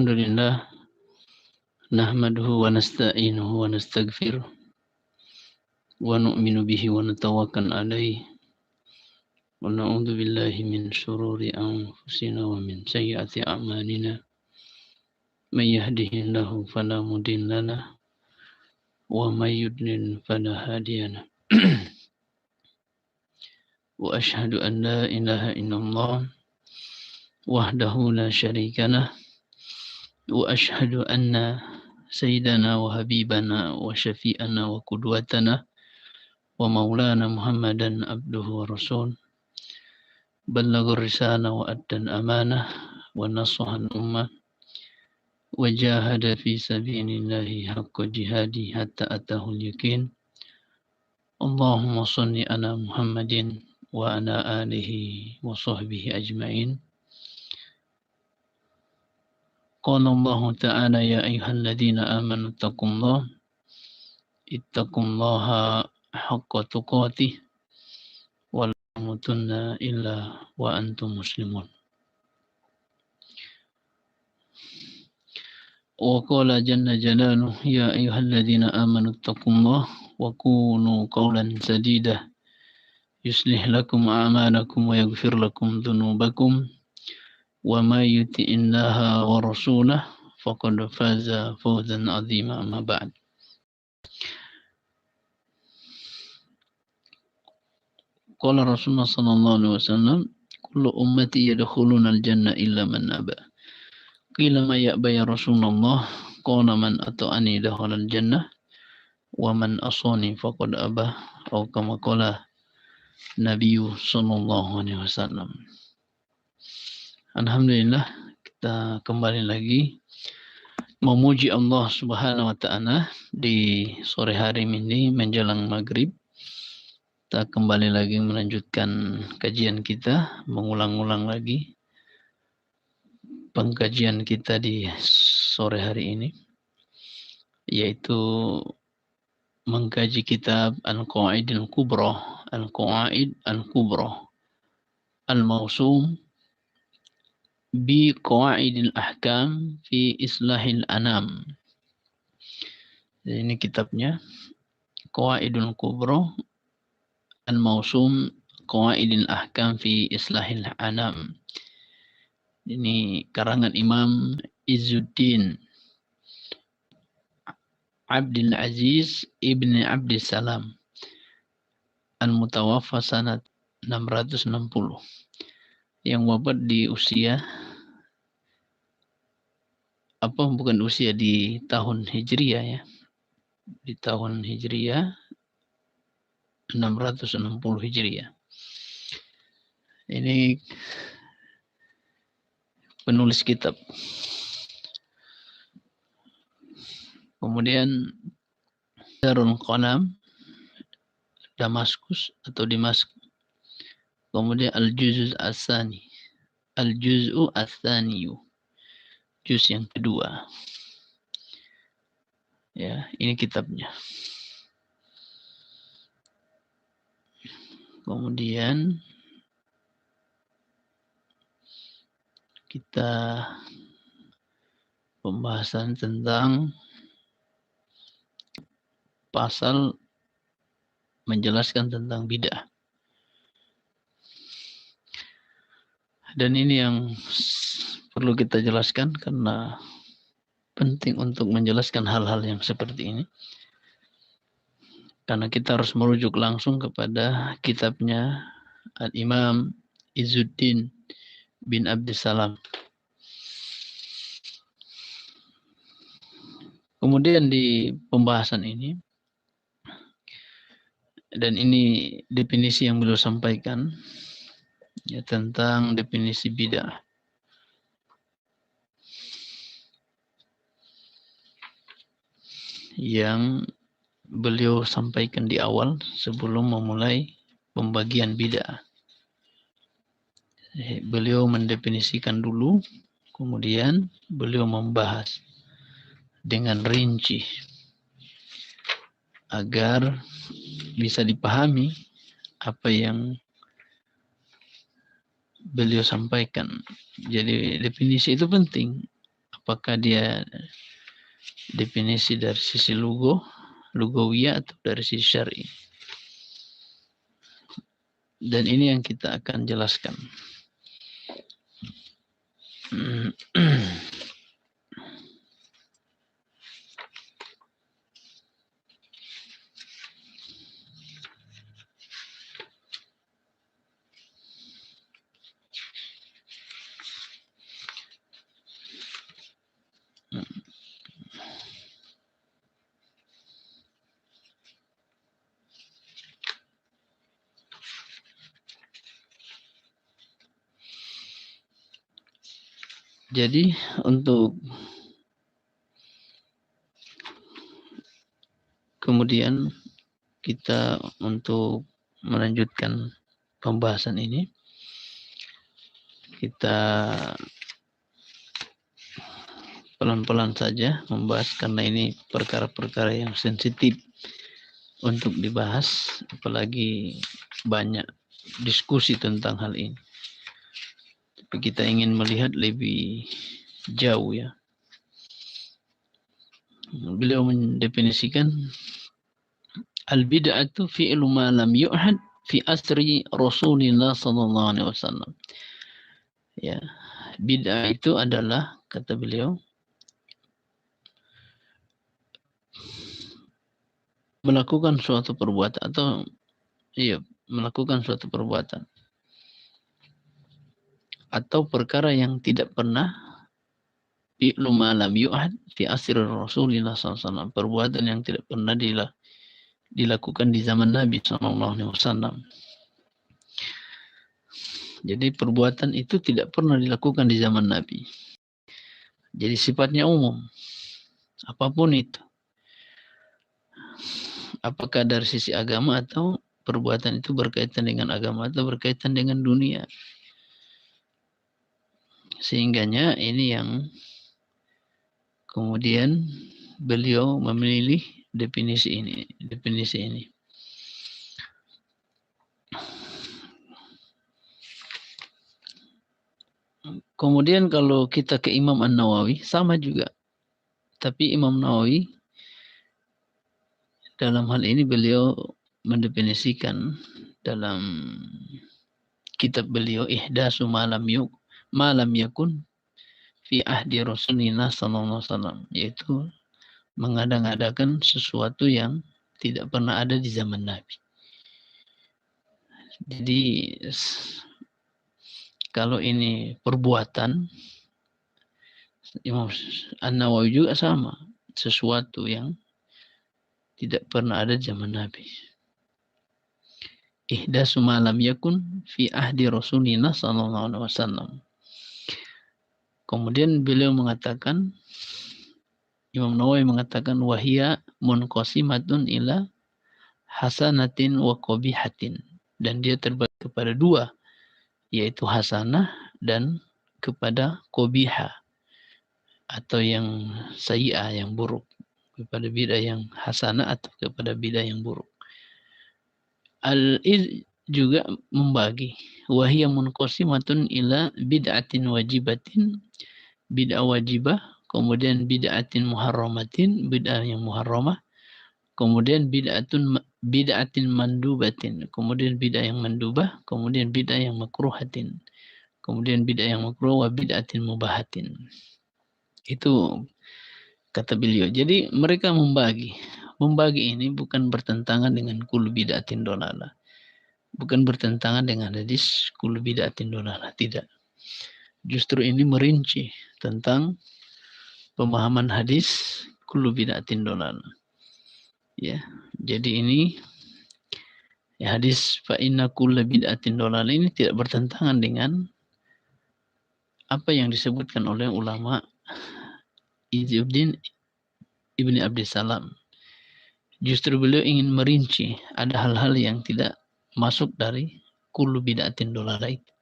Alhamdulillah nahmaduhu wa nasta'inuhu wa nastaghfiruh wa nu'minu bihi wa natawakkal alayhi wa na'udzu billahi min shururi anfusina wa min sayyiati a'malina may yahdihillahu fala mudilla lahu wa may yudlil fala hadiya lahu wa asyhadu an la ilaha illallah wahdahu la syarika lahu wa asyhadu anna sayyidana wa habibana wa syafi'ana wa qudwatana wa maulana Muhammadan abduhu wa rasul ballaghur risalah wa addan amanah wa nasahan ummah wa jahada fi sabilillahi haqqa jihadi hatta atahul yaqin. Allahumma shalli ala Muhammadin wa ala alihi wa sahbihi ajma'in. Qala Allah ta'ala ya ayyuhalladzina amanu ittaqullaha haqqa tuqatih wa la tamutunna illa wa antum muslimun. Wa qala jalla jalaluhu ya ayyuhalladzina amanu ittaqullaha wa qulu qawlan sadida yuslih lakum a'malakum wa yaghfir lakum dhunubakum wa may yuti'illaha wa rasulahu faqad faza fawzan 'azima amma ba'd. Qala Rasulullah sallallahu alaihi wasallam kullu ummati yadkhuluna al-jannah illa man aba. Qila ma ya'ba ya Rasulullah? Qala man ata'ani dakhala al-jannah wa man asani faqad aba. Atau kama qala Nabi sallallahu alaihi wasallam. Alhamdulillah, kita kembali lagi memuji Allah Subhanahu wa taala di sore hari ini menjelang maghrib. Kita kembali lagi melanjutkan kajian kita, mengulang-ulang lagi pengkajian kita di sore hari ini, yaitu mengkaji kitab Al-Qawaid Al-Kubra, Al-Qawaid Al-Kubra, Al-Mawsum bi Qawaidil Ahkam fi Islahil Anam. Ini kitabnya, Qawaidul Kubra, Al-Mawsum Qawaidil Ahkam fi Islahil Anam. Ini karangan Imam Izzuddin Abdul Aziz Ibn Abdissalam Al-Mutawaffa sanat 660, yang wafat di usia di tahun Hijriah ya. Di tahun Hijriah 660 Hijriah. Ini penulis kitab. Kemudian Darul Qalam Damaskus atau Dimaskus. Kemudian Al-Juz'u As-Tsani. Al-Juz'u As-Tsaniyu. Juz yang kedua. Ya, ini kitabnya. Kemudian kita pembahasan tentang pasal menjelaskan tentang bid'ah. Dan ini yang perlu kita jelaskan karena penting untuk menjelaskan hal-hal yang seperti ini. Karena kita harus merujuk langsung kepada kitabnya Al-Imam Izzuddin bin Abdissalam. Kemudian di pembahasan ini, dan ini definisi yang beliau sampaikan, ya, tentang definisi bid'ah. Yang beliau sampaikan di awal sebelum memulai pembagian bid'ah. Beliau mendefinisikan dulu, kemudian beliau membahas dengan rinci agar bisa dipahami apa yang beliau sampaikan. Jadi definisi itu penting. apakah dia definisi dari sisi lugawiyah atau dari sisi syar'i. Dan ini yang kita akan jelaskan. Jadi untuk kemudian kita untuk melanjutkan pembahasan ini, kita pelan-pelan saja membahas karena ini perkara-perkara yang sensitif untuk dibahas, apalagi banyak diskusi tentang hal ini. Tapi kita ingin melihat lebih jauh ya. Beliau mendefinisikan al-bid'atu fi'lu ma lam yu'had fi asri Rasulullah sallallahu alaihi wasallam. Ya, bid'ah itu adalah, kata beliau, melakukan suatu perbuatan atau melakukan suatu perbuatan atau perkara yang tidak pernah fi'lu ma lam yu'had fi asri Rasulullah SAW, perbuatan yang tidak pernah dilakukan di zaman Nabi SAW. Jadi perbuatan itu tidak pernah dilakukan di zaman Nabi. Jadi sifatnya umum, apapun itu. Apakah dari sisi agama atau perbuatan itu berkaitan dengan agama atau berkaitan dengan dunia. Sehingganya ini yang kemudian beliau memilih definisi ini. Kemudian kalau kita ke Imam An-Nawawi, sama juga. Tapi Imam Nawawi dalam hal ini beliau mendefinisikan dalam kitab beliau Ihdasu malam yakun fi ahdi Rasulullah sallallahu alaihi wasallam, yaitu mengada-ngadakan sesuatu yang tidak pernah ada di zaman Nabi. Jadi kalau ini perbuatan, Imam An-Nawawi juga sama, sesuatu yang tidak pernah ada di zaman Nabi. Ihdasu malam yakun fi ahdi Rasulillah sallallahu alaihi wasallam. Kemudian beliau mengatakan, Imam Nawawi mengatakan, wahia munqasimatun ila hasanatin wa qabihatin, dan dia terbagi kepada dua, yaitu hasanah dan kepada qabiha atau yang sayyi'ah, yang buruk, kepada bid'ah yang hasanah atau kepada bid'ah yang buruk. Al-iz juga membagi, wahia munqasimatun ila bid'atin wajibatin, bid'ah wajibah, kemudian bid'atin muharramatin, bid'ah yang muharramah, kemudian bid'atin mandubatin, kemudian bid'ah yang mandubah, kemudian bid'ah yang makruhatin, kemudian bid'ah yang makruh, wa bid'atin mubahatin. Itu kata beliau. Jadi mereka membagi ini bukan bertentangan dengan kullu bid'atin dolalah, bukan bertentangan dengan hadis kullu bid'atin dolalah, tidak. Justru ini merinci tentang pemahaman hadis kullu bid'atin dolalah. Ya, jadi ini hadis fa inna kulla bid'atin dolalah ini tidak bertentangan dengan apa yang disebutkan oleh ulama Izzuddin Ibni Abdissalam. Justru beliau ingin merinci ada hal-hal yang tidak masuk dari kullu bid'atin dolalah itu.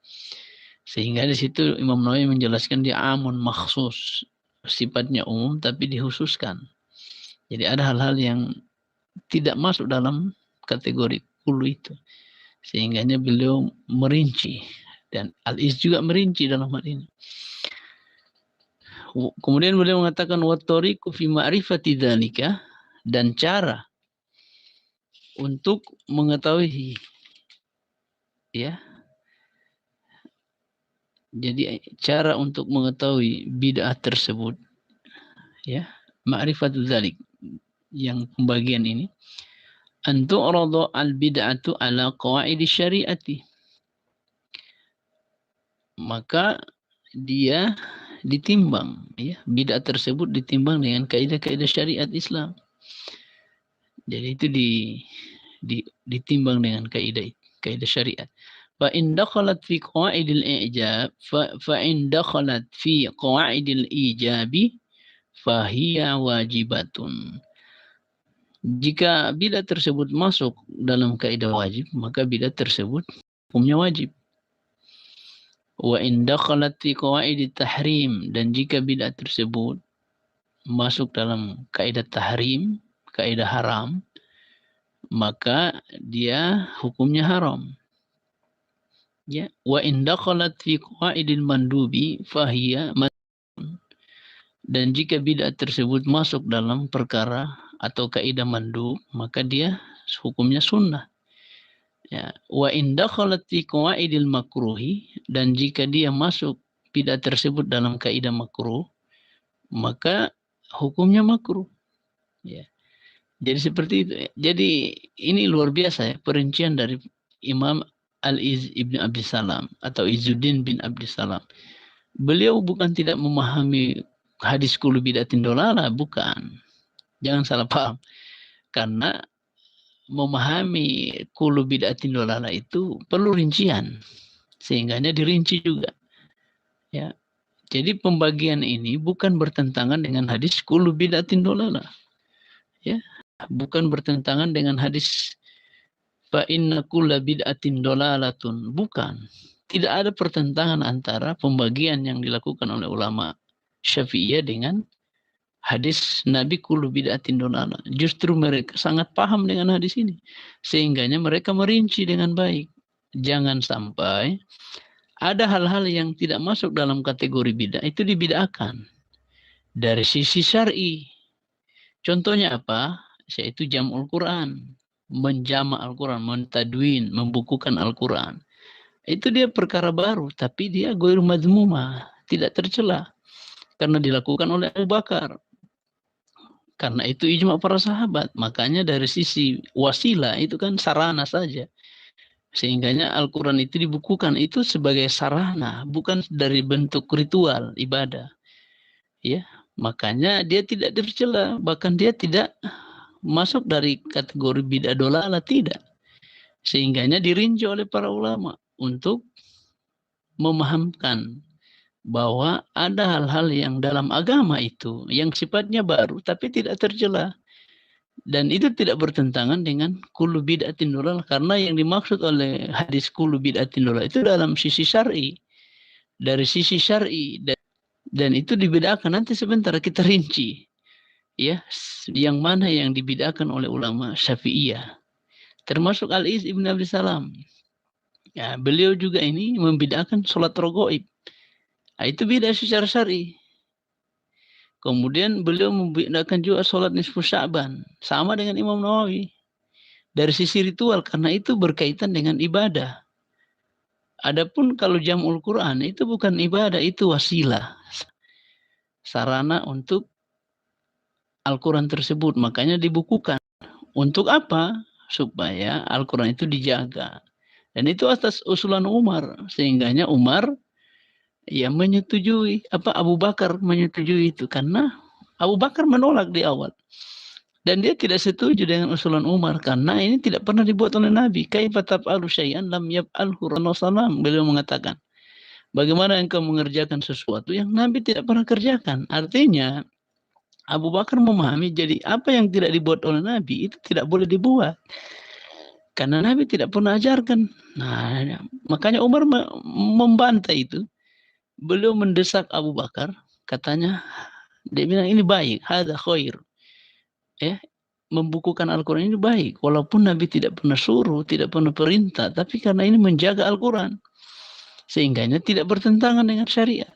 Sehingga di situ Imam Nawawi menjelaskan dia amun makhsus, sifatnya umum tapi dikhususkan. Jadi ada hal-hal yang tidak masuk dalam kategori kullu itu. Sehingganya beliau merinci, dan Al-Iz juga merinci dalam hal ini. Kemudian beliau mengatakan wattariqu fi ma'rifati dzalika, dan cara untuk mengetahui, ya. Jadi cara untuk mengetahui bid'ah tersebut, ya, ma'rifatu dzalik, yang pembagian ini, antu arada al bid'atu ala qawaid syariati, maka dia ditimbang, ya, bid'ah tersebut ditimbang dengan kaidah-kaidah syariat Islam. Jadi itu ditimbang dengan kaidah syariat. Fa in dakhalat fi qawaidil ijab fa in dakhalat fi qawaidil ijabi fa hiya wajibatun. Jika bid'ah tersebut masuk dalam kaidah wajib, maka bid'ah tersebut hukumnya wajib. Wa in dakhalat fi qawaidit tahrim, dan jika bid'ah tersebut masuk dalam kaidah tahrim, kaidah haram, maka dia hukumnya haram. Ya, wa in dakhalat fi qawaidil mandubi fahiya, dan jika bid'ah tersebut masuk dalam perkara atau kaidah mandub, maka dia hukumnya sunnah. Ya, wa in dakhalat fi qawaidil makruhi, dan jika dia masuk bid'ah tersebut dalam kaidah makruh, maka hukumnya makruh. Ya. Jadi seperti itu. Jadi ini luar biasa, ya, perincian dari Imam Al-Iz Ibn Abdissalam atau Izzuddin bin Abdissalam. Beliau bukan tidak memahami hadis kullu bid'atin dolalah, bukan. Jangan salah paham. Karena memahami kullu bid'atin dolalah itu perlu rincian. Sehingganya dirinci juga. Ya. Jadi pembagian ini bukan bertentangan dengan hadis kullu bid'atin dolalah. Ya. Bukan bertentangan dengan hadis fa inna kulla bid'atin dolalatun. Bukan. Tidak ada pertentangan antara pembagian yang dilakukan oleh ulama Syafi'iyah dengan hadis Nabi kullu bid'atin dolalah. Justru mereka sangat paham dengan hadis ini. Sehingganya mereka merinci dengan baik. Jangan sampai ada hal-hal yang tidak masuk dalam kategori bid'ah itu dibid'ahkan dari sisi syar'i. Contohnya apa? Yaitu jam'ul Quran, menjama' Al-Quran, mentadwin, membukukan Al-Quran. Itu dia perkara baru, tapi dia ghairu madzmumah, tidak tercela, karena dilakukan oleh Abu Bakar. Karena itu ijma' para sahabat. Makanya dari sisi wasilah itu kan sarana saja. Sehingganya Al-Quran itu dibukukan itu sebagai sarana, bukan dari bentuk ritual ibadah. Ya, makanya dia tidak tercela, bahkan dia tidak masuk dari kategori bid'ah dolalah, tidak. Sehingganya dirinci oleh para ulama untuk memahamkan bahwa ada hal-hal yang dalam agama itu yang sifatnya baru tapi tidak tercela, dan itu tidak bertentangan dengan kullu bid'atin dolalah, karena yang dimaksud oleh hadis kullu bid'atin dolalah itu dalam sisi syar'i, dari sisi syar'i, dan itu dibedakan. Nanti sebentar kita rinci, ya, yang mana yang dibedakan oleh ulama Syafi'iyah, termasuk Al-Iz Ibn Abdissalam. Ya, beliau juga ini membedakan sholat rogoib. Nah, itu beda secara syar'i. Kemudian beliau membedakan juga sholat nisfu Sya'ban, sama dengan Imam Nawawi, dari sisi ritual, karena itu berkaitan dengan ibadah. Adapun kalau jam'ul Quran itu bukan ibadah, itu wasilah, sarana untuk Al-Quran tersebut. Makanya dibukukan. Untuk apa? Supaya Al-Quran itu dijaga. Dan itu atas usulan Umar. Sehingganya Umar ya menyetujui, Abu Bakar menyetujui itu. Karena Abu Bakar menolak di awal. Dan dia tidak setuju dengan usulan Umar. Karena ini tidak pernah dibuat oleh Nabi. Kaifa taf'alu syai'an lam yaf'alhu Rasulullah. Beliau mengatakan, bagaimana engkau mengerjakan sesuatu yang Nabi tidak pernah kerjakan? Artinya Abu Bakar memahami, jadi apa yang tidak dibuat oleh Nabi itu tidak boleh dibuat. Karena Nabi tidak pernah ajarkan. Nah, makanya Umar membantah itu. Beliau mendesak Abu Bakar, katanya, dia bilang ini baik, hadza khair. Ya, membukukan Al-Quran ini baik. Walaupun Nabi tidak pernah suruh, tidak pernah perintah, tapi karena ini menjaga Al-Quran. Sehingganya tidak bertentangan dengan syariat.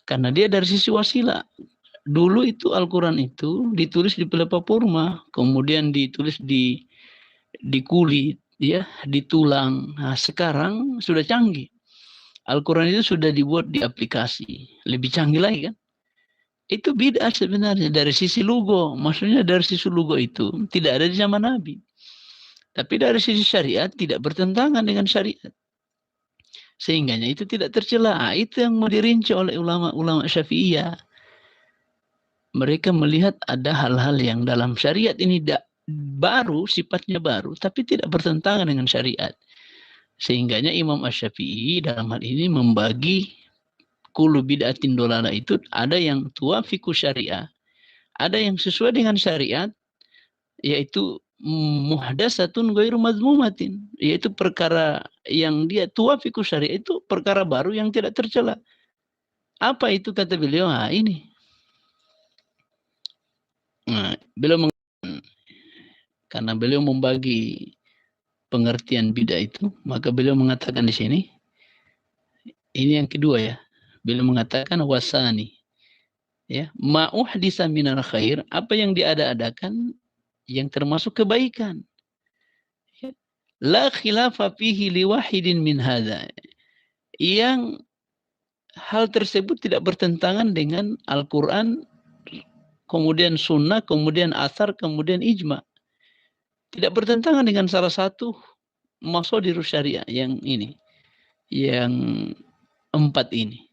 Karena dia dari sisi wasilah. Dulu itu Al-Quran itu ditulis di pelepah purma, kemudian ditulis di kulit, ya, di tulang. Nah, sekarang sudah canggih. Al-Quran itu sudah dibuat di aplikasi, lebih canggih lagi kan? Itu bid'ah sebenarnya dari sisi logo. Maksudnya dari sisi logo itu tidak ada di zaman Nabi. Tapi dari sisi syariat tidak bertentangan dengan syariat. Sehingganya itu tidak tercela. Itu yang mau dirinci oleh ulama-ulama Syafi'iyah. Mereka melihat ada hal-hal yang dalam syariat ini baru, sifatnya baru, tapi tidak bertentangan dengan syariat. Sehingganya Imam Asy-Syafi'i dalam hal ini membagi kullu bid'atin dolalah itu ada yang tuafiqu syariah, ada yang sesuai dengan syariat, yaitu muhdatsatun ghairu mazmumatin, yaitu perkara yang dia tuafiqu syariah itu perkara baru yang tidak tercela. Apa itu kata beliau? Nah, ini. Nah, beliau karena beliau membagi pengertian bid'ah itu, maka beliau mengatakan di sini, ini yang kedua ya. Beliau mengatakan wasani, ya, ma uhdisa minar khair, apa yang diada-adakan yang termasuk kebaikan. La khilafa fihi liwahidin min hadza. Yang hal tersebut tidak bertentangan dengan Al-Quran, kemudian sunnah, kemudian athar, kemudian ijma. Tidak bertentangan dengan salah satu mashadirus syariah yang ini. Yang 4 ini.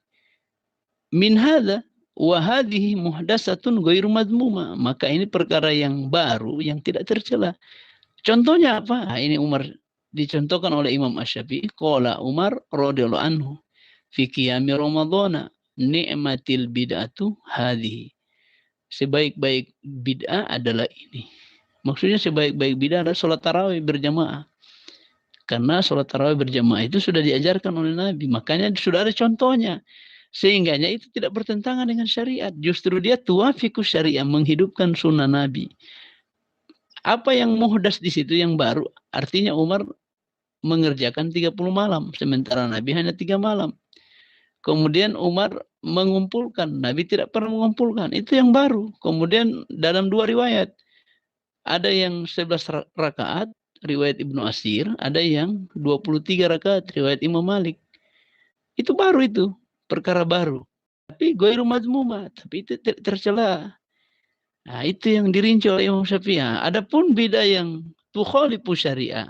Min hadza wa hadhihi muhdatsatun ghairu madmuma. Maka ini perkara yang baru yang tidak tercela. Contohnya apa? Nah, ini Umar dicontohkan oleh Imam Asy-Syafi'i. Qala Umar radhiyallahu anhu fi qiyami ramadhana ni'matil bid'atu hadhihi. Sebaik-baik bid'ah adalah ini. Maksudnya sebaik-baik bid'ah adalah salat tarawih berjamaah. Karena salat tarawih berjamaah itu sudah diajarkan oleh Nabi. Makanya sudah ada contohnya. Sehingganya itu tidak bertentangan dengan syariat. Justru dia tuafiqus syariah, menghidupkan sunnah Nabi. Apa yang muhdas di situ yang baru? Artinya Umar mengerjakan 30 malam. Sementara Nabi hanya 3 malam. Kemudian Umar mengumpulkan. Nabi tidak pernah mengumpulkan. Itu yang baru. Kemudian dalam 2 riwayat. Ada yang 11 rakaat. Riwayat Ibnu Asir. Ada yang 23 rakaat. Riwayat Imam Malik. Itu baru itu. Perkara baru. Tapi ghairu mazmumah. Tapi itu tercela. Nah, itu yang dirinci oleh Imam Syafi'i. Adapun bid'ah yang tukhalifu syariah.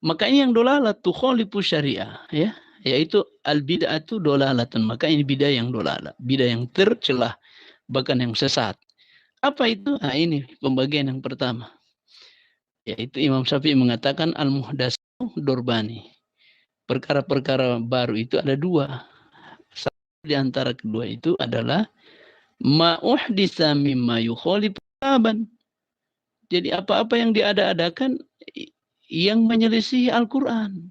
Makanya yang dolalah tukhalifu syariah, ya, yaitu al bid'atu dolalatan. Maka ini bid'ah yang dolalah, bid'ah yang tercelah, bahkan yang sesat. Apa itu? Nah, ini pembagian yang pertama. Yaitu Imam Syafi'i mengatakan al muhdats dorbani. Perkara-perkara baru itu ada 2. Satu di antara kedua itu adalah ma uhditsa mimma yukhalifu taban. Jadi apa-apa yang diada-adakan yang menyelisihi Al-Quran,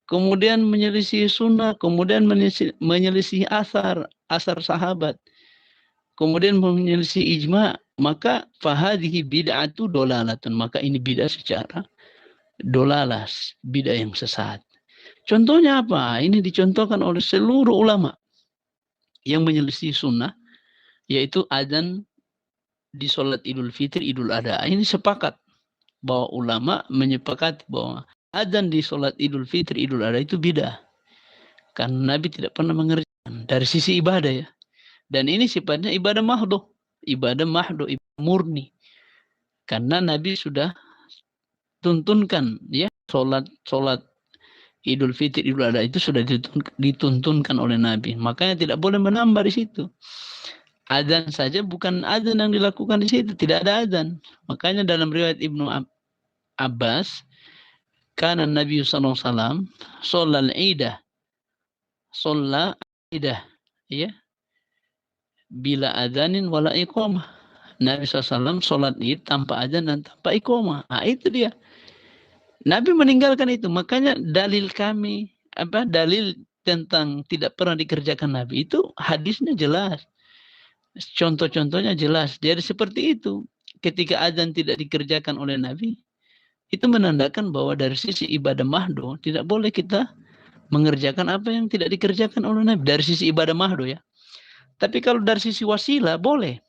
kemudian menyelisihi sunnah, kemudian menyelisihi asar sahabat, kemudian menyelisihi ijma, maka fahadhihi bid'atu dolalatun. Maka ini bid'ah secara dolalah, bid'ah yang sesat. Contohnya apa? Ini dicontohkan oleh seluruh ulama yang menyelisihi sunnah, yaitu adzan di sholat Idul Fitri, Idul Adha. Ini sepakat bahwa ulama menyepakati bahwa adzan di sholat Idul Fitri, Idul Adha itu bid'ah. Karena Nabi tidak pernah mengerjakan dari sisi ibadah ya. Dan ini sifatnya ibadah mahdoh. Ibadah mahdoh, ibadah murni. Karena Nabi sudah tuntunkan ya, sholat Idul Fitri, Idul Adha itu sudah dituntunkan oleh Nabi. Makanya tidak boleh menambah di situ. Adzan saja bukan adzan yang dilakukan di situ, tidak ada adzan. Makanya dalam riwayat Ibnu Abbas, karena Nabi sallallahu alaihi wasallam sholal idah, ya, bila adzanin wala iqamah. Nabi SAW sholat id tanpa adzan dan tanpa iqamah. Nah, itu dia. Nabi meninggalkan itu. Makanya dalil kami, dalil tentang tidak pernah dikerjakan Nabi itu hadisnya jelas. Contoh-contohnya jelas. Jadi seperti itu. Ketika adzan tidak dikerjakan oleh Nabi, itu menandakan bahwa dari sisi ibadah mahdoh tidak boleh kita mengerjakan apa yang tidak dikerjakan oleh Nabi dari sisi ibadah mahdo ya. Tapi kalau dari sisi wasilah boleh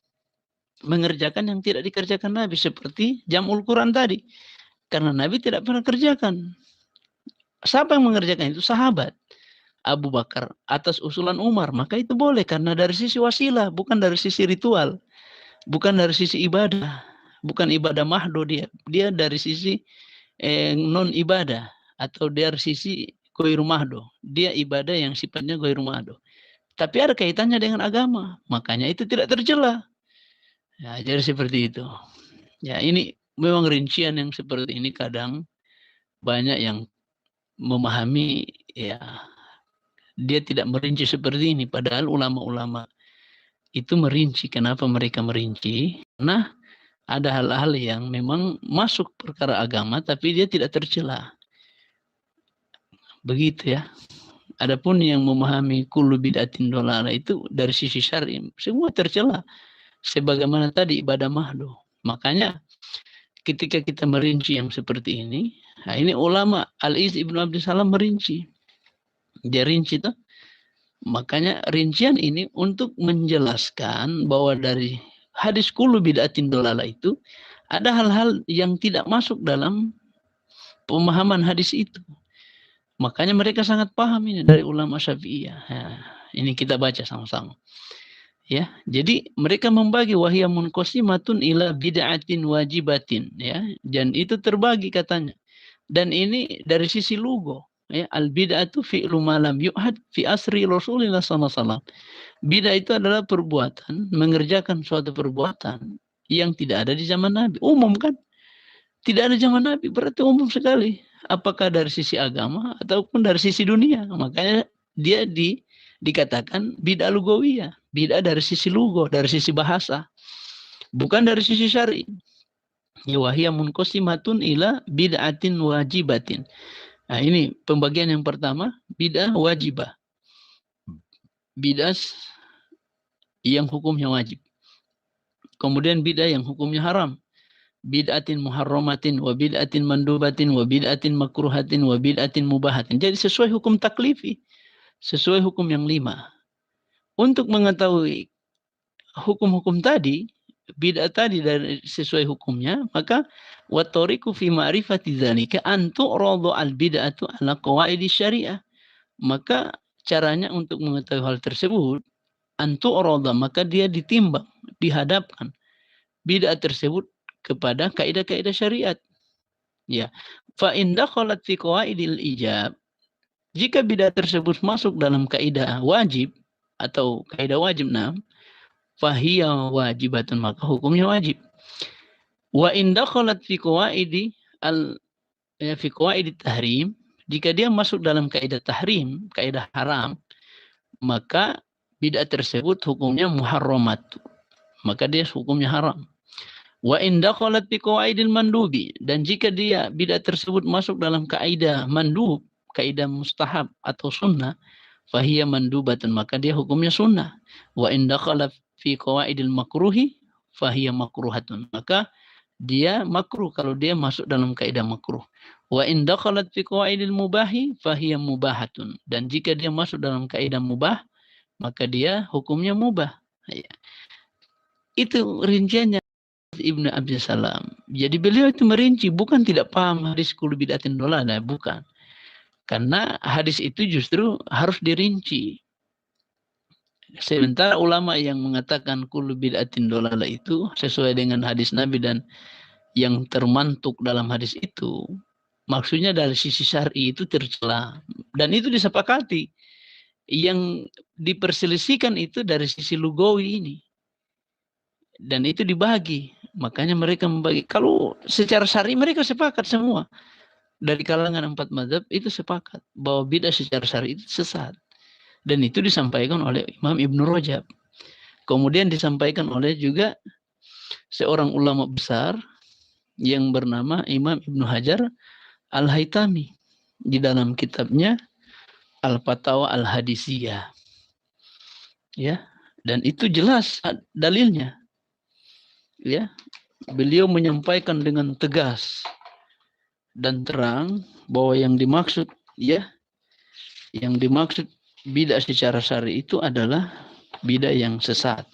mengerjakan yang tidak dikerjakan Nabi seperti jamul Quran tadi. Karena Nabi tidak pernah kerjakan. Siapa yang mengerjakan itu? Sahabat. Abu Bakar atas usulan Umar, maka itu boleh karena dari sisi wasilah, bukan dari sisi ritual, bukan dari sisi ibadah, bukan ibadah mahdo dia. Dia dari sisi non ibadah atau dari sisi goiru mahdo. Dia ibadah yang sifatnya goiru mahdo. Tapi ada kaitannya dengan agama, makanya itu tidak tercela. Ya, jadi seperti itu. Ya, ini memang rincian yang seperti ini kadang banyak yang memahami ya dia tidak merinci seperti ini, padahal ulama-ulama itu merinci. Kenapa mereka merinci? Karena ada hal-hal yang memang masuk perkara agama tapi dia tidak tercela. Begitu ya. Adapun yang memahami kullu bid'atin dolalah itu dari sisi syar'i semua tercela. Sebagaimana tadi ibadah mahdo. Makanya ketika kita merinci yang seperti ini, nah ini ulama Al-Iz Ibnu Abdus Salam merinci. Dia rinci tuh. Makanya rincian ini untuk menjelaskan bahwa dari hadis kullu bid'atin dolalah itu ada hal-hal yang tidak masuk dalam pemahaman hadis itu. Makanya mereka sangat paham ini dari ulama Syafi'iyah. Nah, ini kita baca sama-sama. Ya, jadi mereka membagi wahya munqasimatun ila bid'atin wajibatin ya. Dan itu terbagi katanya. Dan ini dari sisi lugo. Ya, al bid'atu fi'lu ma lam yu'had fi asri Rasulillah sallallahu alaihi wasallam. Bid'ah itu adalah perbuatan, mengerjakan suatu perbuatan yang tidak ada di zaman Nabi. Umum kan? Tidak ada zaman Nabi, berarti umum sekali. Apakah dari sisi agama ataupun dari sisi dunia. Makanya dia dikatakan bid'ah lugawiyah. Bid'ah dari sisi lugo, dari sisi bahasa. Bukan dari sisi syar'i. Ya wahya munqasimatun ila bid'atin wajibatin. Nah ini pembagian yang pertama, bid'ah wajibah. Bid'ah yang hukumnya wajib. Kemudian bid'ah yang hukumnya haram. Bid'atin muharramatin wa bid'atin mandubatin wa bid'atin makruhatin wa bid'atin mubahatin. Jadi sesuai hukum taklifi. Sesuai hukum yang 5. Untuk mengetahui hukum-hukum tadi, bid'ah tadi dari sesuai hukumnya, maka wa tariqu fi ma'rifati dzalika an tu'radu al bid'atu ala qawaidi syariah. Maka caranya untuk mengetahui hal tersebut an tu'rada, maka dia ditimbang, dihadapkan bid'ah tersebut kepada kaidah-kaidah syariat. Ya. Fa in dakhalat fi qawaidil ijab, jika bid'ah tersebut masuk dalam kaidah wajib atau kaidah wajib fahiya wajibatun, maka hukumnya wajib. Wa in dakhalat fi qawaidi fi qawaidit tahrim, jika dia masuk dalam kaidah tahrim, kaidah haram, maka bid'ah tersebut hukumnya muharramat. Maka dia hukumnya haram. Wa in dakhalat fi qawaidil mandubi, dan jika dia bid'ah tersebut masuk dalam kaidah mandub, kaidah mustahab atau sunnah, fahiya mandubatun, maka dia hukumnya sunnah. Wa in dakhalat fi qawaidil makruhi fahiya makruhatun, maka dia makruh kalau dia masuk dalam kaidah makruh. Wa in dakhalat fi qawaidil mubahi fahiya mubahatun, dan jika dia masuk dalam kaidah mubah, maka dia hukumnya mubah. Ya. Itu rinciannya Ibnu Abdul Salam. Jadi beliau itu merinci, bukan tidak paham hadis kullu bid'atin dolalah, bukan. Karena hadis itu justru harus dirinci. Sementara ulama yang mengatakan kullu bid'atin dolalah itu sesuai dengan hadis Nabi dan yang termantuk dalam hadis itu, maksudnya dari sisi syar'i itu tercela. Dan itu disepakati. Yang diperselisihkan itu dari sisi lugawi ini. Dan itu dibagi. Makanya mereka membagi. Kalau secara syar'i mereka sepakat semua. Dari kalangan 4 mazhab itu sepakat bahwa bid'ah secara syar'i itu sesat. Dan itu disampaikan oleh Imam Ibnu Rajab. Kemudian disampaikan oleh juga seorang ulama besar yang bernama Imam Ibnu Hajar Al-Haytami di dalam kitabnya Al-Fatawa Al-Hadisiyah. Ya, dan itu jelas dalilnya. Ya, beliau menyampaikan dengan tegas dan terang bahwa yang dimaksud ya Yang dimaksud bid'ah secara syar'i itu adalah bid'ah yang sesat.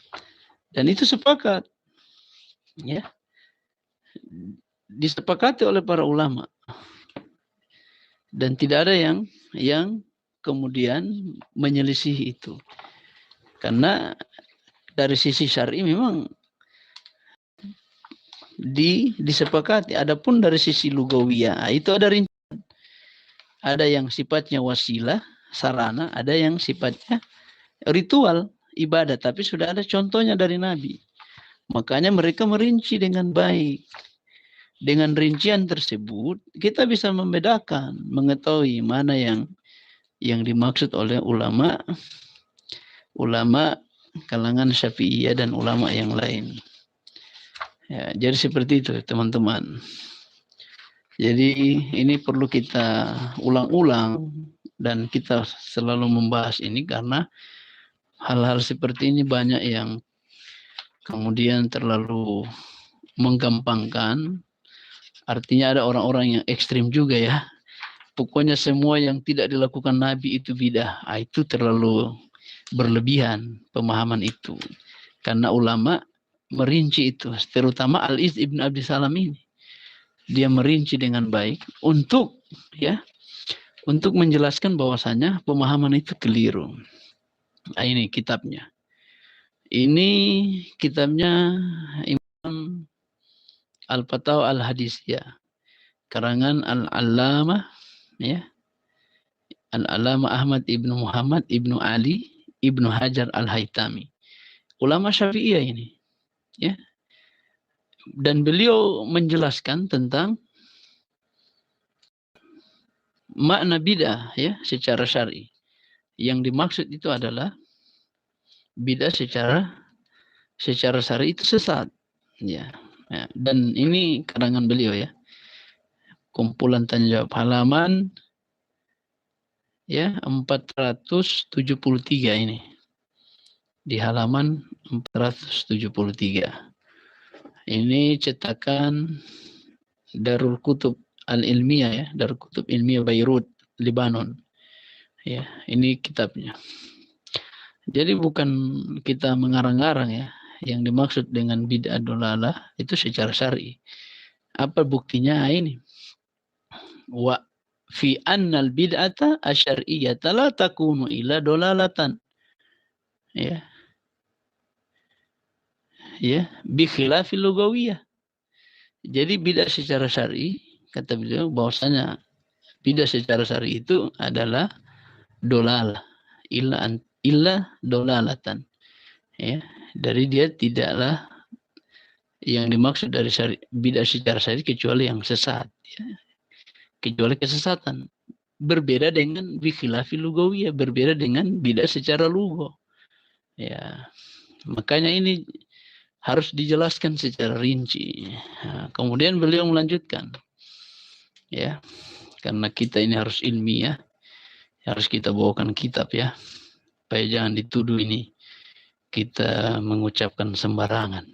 Dan itu sepakat, ya, disepakati oleh para ulama. Dan tidak ada yang kemudian menyelisih itu. Karena dari sisi syar'i memang disepakati. Adapun dari sisi lugawiyah, itu ada rincian. Ada yang sifatnya wasilah, sarana, ada yang sifatnya ritual, ibadah. Tapi sudah ada contohnya dari Nabi. Makanya mereka merinci dengan baik. Dengan rincian tersebut, kita bisa membedakan, mengetahui mana yang dimaksud oleh ulama kalangan Syafi'iyah dan ulama yang lain. Ya, jadi seperti itu teman-teman. Jadi ini perlu kita ulang-ulang dan kita selalu membahas ini karena hal-hal seperti ini banyak yang kemudian terlalu menggampangkan. Artinya ada orang-orang yang ekstrim juga ya. Pokoknya semua yang tidak dilakukan Nabi itu bidah. Itu terlalu berlebihan pemahaman itu. Karena ulama merinci itu. Terutama Al-Iz Ibn Abdi Salam ini. Dia merinci dengan baik untuk menjelaskan bahwasanya pemahaman itu keliru. Nah, ini kitabnya. Ini kitabnya Imam Al-Fatawa Al-Hadisiyah. Karangan Al-Allamah, ya. Al-Allamah Ahmad Ibnu Muhammad Ibnu Ali Ibnu Hajar Al-Haytami. Ulama Syafi'iyah ini, ya. Dan beliau menjelaskan tentang makna bid'ah ya secara syar'i. Yang dimaksud itu adalah bid'ah secara syar'i itu sesat, ya. Ya. Dan ini karangan beliau ya. Kumpulan tanya jawab halaman ya 473 ini. Di halaman 473. Ini cetakan Darul Kutub Al-Ilmiyah ya, Darul Kutub Ilmiyah Beirut, Lebanon. Ya, ini kitabnya. Jadi bukan kita mengarang-arang ya. Yang dimaksud dengan bid'ah dolalah itu secara syar'i. Apa buktinya? Ini. Wa fi annal bid'ata asyar'iyyata la takunu illa dolalatan. Ya. Ya, bi khilafil lugawiyah. Jadi bid'ah secara syar'i, kata beliau bahwasanya bid'ah secara syar'i itu adalah dolalah. Illa dolalatan. Ya, dari dia tidaklah yang dimaksud dari bid'ah secara syar'i kecuali yang sesat, ya. Kecuali kesesatan. Berbeda dengan bikhilafil lugawiyah, berbeda dengan bid'ah secara lugo. Ya. Makanya ini harus dijelaskan secara rinci. Nah, kemudian beliau melanjutkan, ya, karena kita ini harus ilmiah, harus kita bawakan kitab ya, supaya jangan dituduh ini kita mengucapkan sembarangan.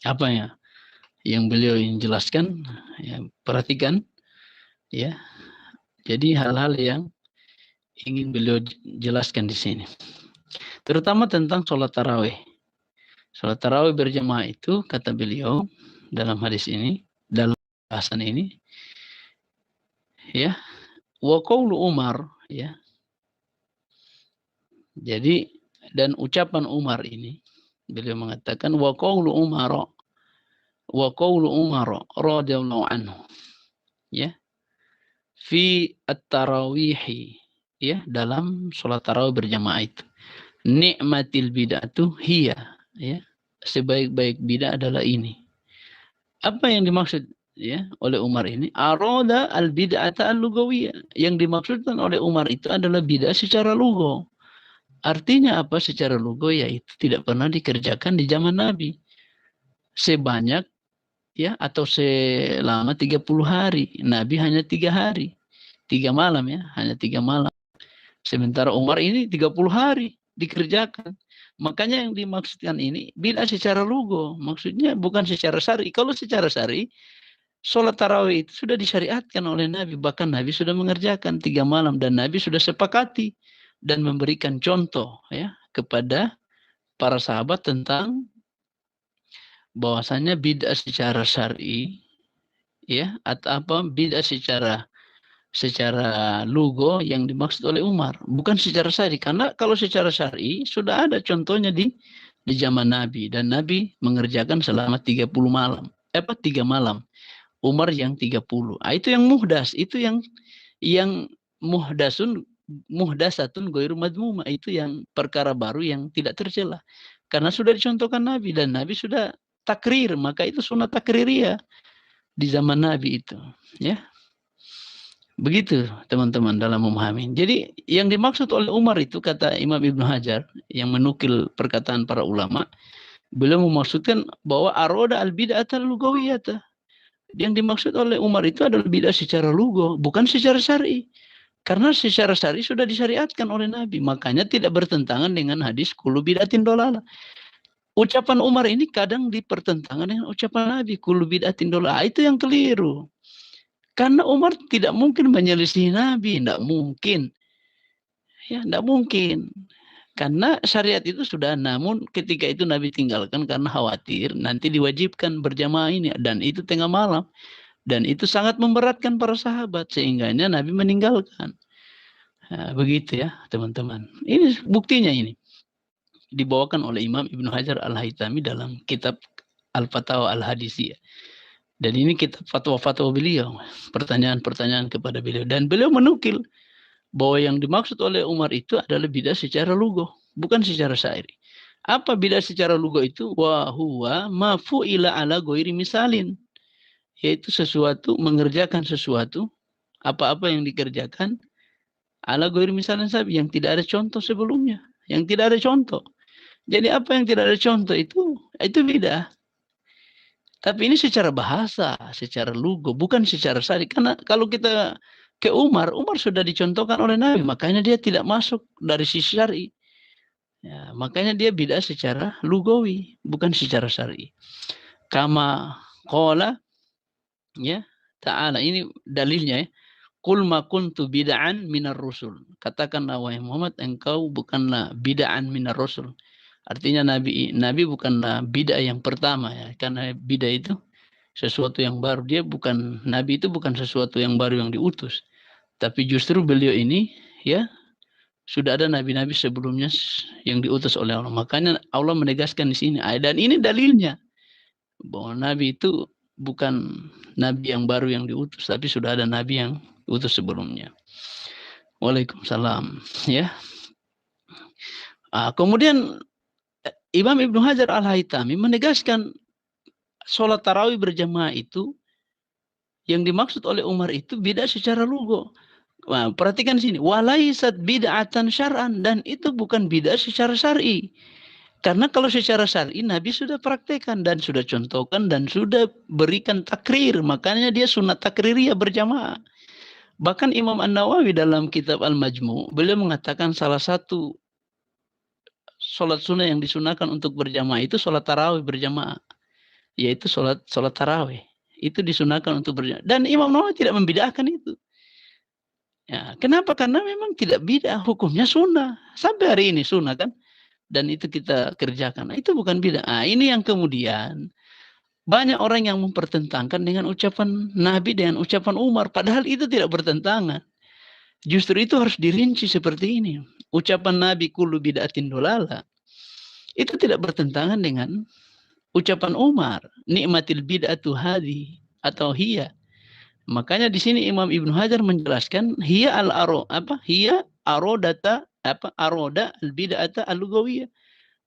Apa ya yang beliau ingin jelaskan? Ya, perhatikan, ya. Jadi hal-hal yang ingin beliau jelaskan di sini, terutama tentang sholat tarawih. Sholat tarawih berjamaah itu kata beliau dalam hadis ini, dalam bahasan ini, ya, wa qaulu Umar, ya. Jadi dan ucapan Umar ini beliau mengatakan wa qaulu Umar radhiyallahu anhu, ya, fi at-tarawih, ya, dalam sholat tarawih berjamaah itu, nikmatil bid'atu hiya, ya, sebaik-baik bid'ah adalah ini. Apa yang dimaksud ya oleh Umar ini? Arada al bid'ata al lugawiyah. Yang dimaksudkan oleh Umar itu adalah bid'ah secara lugo. Artinya apa secara lugo? Yaitu tidak pernah dikerjakan di zaman Nabi. Sebanyak ya atau selama 30 hari. Nabi hanya 3 hari. 3 malam ya, hanya 3 malam. Sementara Umar ini 30 hari dikerjakan. Makanya yang dimaksudkan ini bid'ah secara lugo. Maksudnya bukan secara syar'i. Kalau secara syar'i sholat tarawih itu sudah disyariatkan oleh Nabi. Bahkan Nabi sudah mengerjakan 3 malam. Dan Nabi sudah sepakati dan memberikan contoh ya kepada para sahabat tentang bahwasanya bid'ah secara syar'i ya atau apa bid'ah secara lugo yang dimaksud oleh Umar, bukan secara syar'i. Karena kalau secara syar'i sudah ada contohnya di zaman Nabi, dan Nabi mengerjakan selama 30 malam. 3 malam. Umar yang 30. Itu yang muhdas, itu yang muhdasun muhdasatun ghairu madmumah, itu yang perkara baru yang tidak tercela. Karena sudah dicontohkan Nabi dan Nabi sudah takrir, maka itu sunnah takririyah di zaman Nabi itu, ya. Begitu teman-teman dalam memahami. Jadi yang dimaksud oleh Umar itu kata Imam Ibnu Hajar yang menukil perkataan para ulama, beliau memaksudkan bahwa aroda al-bid'ata al-lugawiyata. Yang dimaksud oleh Umar itu adalah bid'ah secara lugo, bukan secara syar'i. Karena secara syar'i sudah disyariatkan oleh Nabi, makanya tidak bertentangan dengan hadis kullu bid'atin dolalah. Ucapan Umar ini kadang dipertentangan dengan ucapan Nabi kullu bid'atin dolalah. Itu yang keliru. Karena Umar tidak mungkin menyelisihi Nabi, tidak mungkin. Ya, tidak mungkin. Karena syariat itu sudah, namun ketika itu Nabi tinggalkan karena khawatir nanti diwajibkan berjamaah ini, dan itu tengah malam. Dan itu sangat memberatkan para sahabat sehingganya Nabi meninggalkan. Nah, begitu ya teman-teman. Ini buktinya ini. Dibawakan oleh Imam Ibnu Hajar Al-Haytami dalam kitab Al-Fatawa Al-Hadisiyah. Dan ini kitab fatwa-fatwa beliau, pertanyaan-pertanyaan kepada beliau. Dan beliau menukil bahwa yang dimaksud oleh Umar itu adalah bid'ah secara lugo, bukan secara syar'i. Apa bid'ah secara lugo itu? Wa huwa ma fu'ila ala ghairi misalin. Yaitu sesuatu, mengerjakan sesuatu, apa-apa yang dikerjakan ala ghairi misalin sabi, yang tidak ada contoh sebelumnya, yang tidak ada contoh. Jadi apa yang tidak ada contoh itu bid'ah. Tapi ini secara bahasa, secara lugo, bukan secara syar'i. Karena kalau kita ke Umar sudah dicontohkan oleh Nabi, makanya dia tidak masuk dari sisi syar'i. Ya, makanya dia bid'ah secara lugawi, bukan secara syar'i. Kama qala ya ta'ala, ini dalilnya ya. Qul ma kuntu bid'an minar rusul. Katakanlah wahai Muhammad, engkau bukanlah bid'an minar rusul. Artinya Nabi bukanlah bid'ah yang pertama ya, karena bid'ah itu sesuatu yang baru. Dia bukan, Nabi itu bukan sesuatu yang baru yang diutus. Tapi justru beliau ini ya sudah ada nabi-nabi sebelumnya yang diutus oleh Allah. Makanya Allah menegaskan di sini. Dan ini dalilnya bahwa Nabi itu bukan Nabi yang baru yang diutus, tapi sudah ada Nabi yang diutus sebelumnya. Waalaikumsalam. Ya. Kemudian Imam Ibnu Hajar Al-Haytami menegaskan sholat tarawih berjamaah itu yang dimaksud oleh Umar itu bid'ah secara lugo. Nah, perhatikan sini, walaisat bid'atan syar'an, dan itu bukan bid'ah secara syar'i. Karena kalau secara syar'i Nabi sudah praktekkan dan sudah contohkan dan sudah berikan takrir, makanya dia sunat takririyah berjamaah. Bahkan Imam An-Nawawi dalam kitab Al-Majmu', beliau mengatakan salah satu sholat sunnah yang disunahkan untuk berjamaah itu sholat tarawih berjamaah, yaitu sholat tarawih itu disunahkan untuk berjamaah. Dan Imam Nawawi tidak membid'ahkan itu. Ya, kenapa? Karena memang tidak bid'ah, hukumnya sunnah. Sampai hari ini sunnah kan? Dan itu kita kerjakan. Nah, itu bukan bid'ah. Ini yang kemudian banyak orang yang mempertentangkan dengan ucapan Nabi dengan ucapan Umar. Padahal itu tidak bertentangan. Justru itu harus dirinci seperti ini. Ucapan Nabi kullu bid'atin dolala itu tidak bertentangan dengan ucapan Umar. Nikmatil bid'atu hadhi atau hiya. Makanya di sini Imam Ibnu Hajar menjelaskan hiya hiya aroda al-bid'ata al-lugawiyah.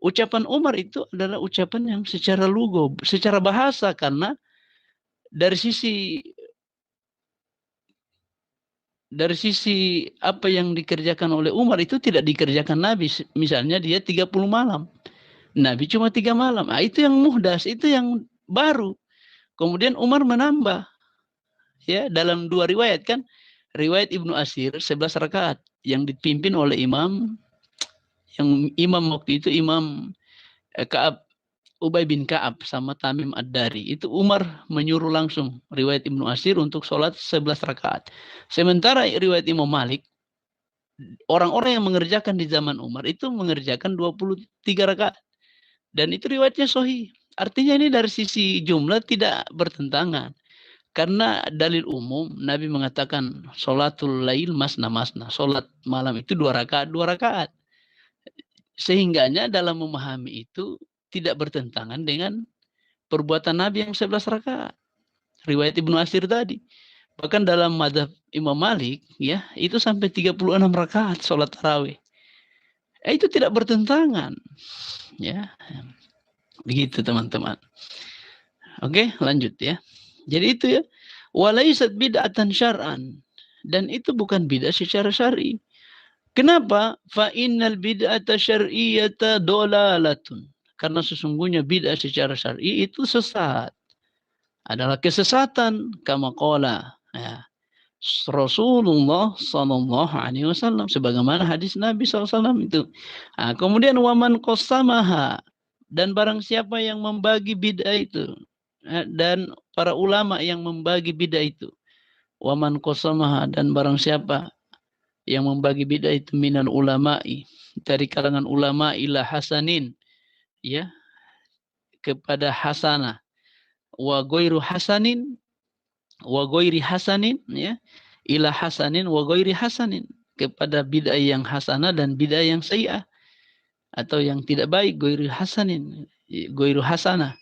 Ucapan Umar itu adalah ucapan yang secara lugo, secara bahasa, karena dari sisi apa yang dikerjakan oleh Umar itu tidak dikerjakan Nabi. Misalnya dia 30 malam. Nabi cuma 3 malam. Itu yang muhdas, itu yang baru. Kemudian Umar menambah. Ya, dalam 2 riwayat kan. Riwayat Ibnu Asir 11 rakaat yang dipimpin oleh imam waktu itu Imam Ka'ab Ubay bin Ka'ab sama Tamim Ad-Dari. Itu Umar menyuruh langsung riwayat Ibnu Asir untuk sholat 11 rakaat. Sementara riwayat Imam Malik, orang-orang yang mengerjakan di zaman Umar itu mengerjakan 23 rakaat. Dan itu riwayatnya sahih. Artinya ini dari sisi jumlah tidak bertentangan. Karena dalil umum Nabi mengatakan sholatul lail masna masna. Sholat malam itu 2 rakaat, 2 rakaat. Sehingganya dalam memahami itu tidak bertentangan dengan perbuatan Nabi yang 11 rakaat. Riwayat Ibnu Asir tadi. Bahkan dalam mazhab Imam Malik, ya, itu sampai 36 rakaat sholat tarawih. Itu tidak bertentangan. Ya. Begitu teman-teman. Oke, lanjut ya. Jadi itu ya. Walaisat bid'atan syar'an. Dan itu bukan bid'ah secara syar'i. Kenapa? Fa innal bid'ata syar'iyyata dolalatun. Karena sesungguhnya bid'ah secara syar'i itu sesat. Adalah kesesatan kama qala ya. Rasulullah sallallahu alaihi wasallam sebagaimana hadis Nabi SAW itu. Nah, kemudian waman qasamaha, dan barang siapa yang membagi bid'ah itu, dan para ulama yang membagi bid'ah itu. Waman qasamaha, dan barang siapa yang membagi bid'ah itu minal ulama'i, dari kalangan ulama ila hasanin, ya, kepada hasanah, wa ghairu hasanin, wa ghairi hasanin, ya, ila hasanin wa ghairi hasanin, kepada bid'ah yang hasanah dan bid'ah yang sayyi'ah atau yang tidak baik, ghairu hasanin, ghairu hasanah.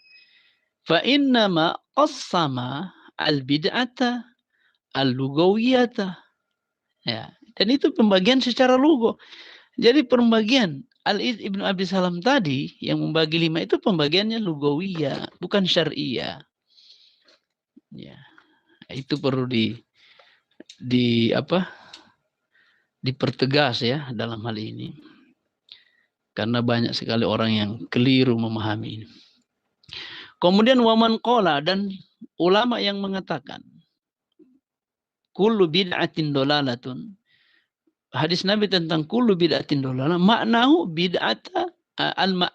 Fa innama qassama al bid'ata al lugawiyata. Ya, dan itu pembagian secara lugo. Jadi pembagian Al-Iz Ibnu Abi Salam tadi yang membagi 5 itu pembagiannya lugawiyah, bukan syariah. Ya. Itu perlu dipertegas ya dalam hal ini. Karena banyak sekali orang yang keliru memahami ini. Kemudian waman qala, dan ulama yang mengatakan kullu bid'atin dolalatun. Hadis Nabi tentang kullu bid'atin dolalah, maknahu bid'ata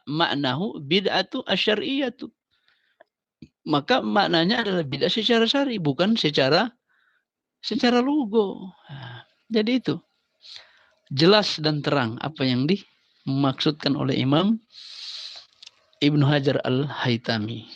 maknahu bid'atu asyariyatu. Maka maknanya adalah bid'ah secara syar'i, bukan secara lugo. Jadi itu jelas dan terang apa yang dimaksudkan oleh Imam Ibnu Hajar Al-Haytami.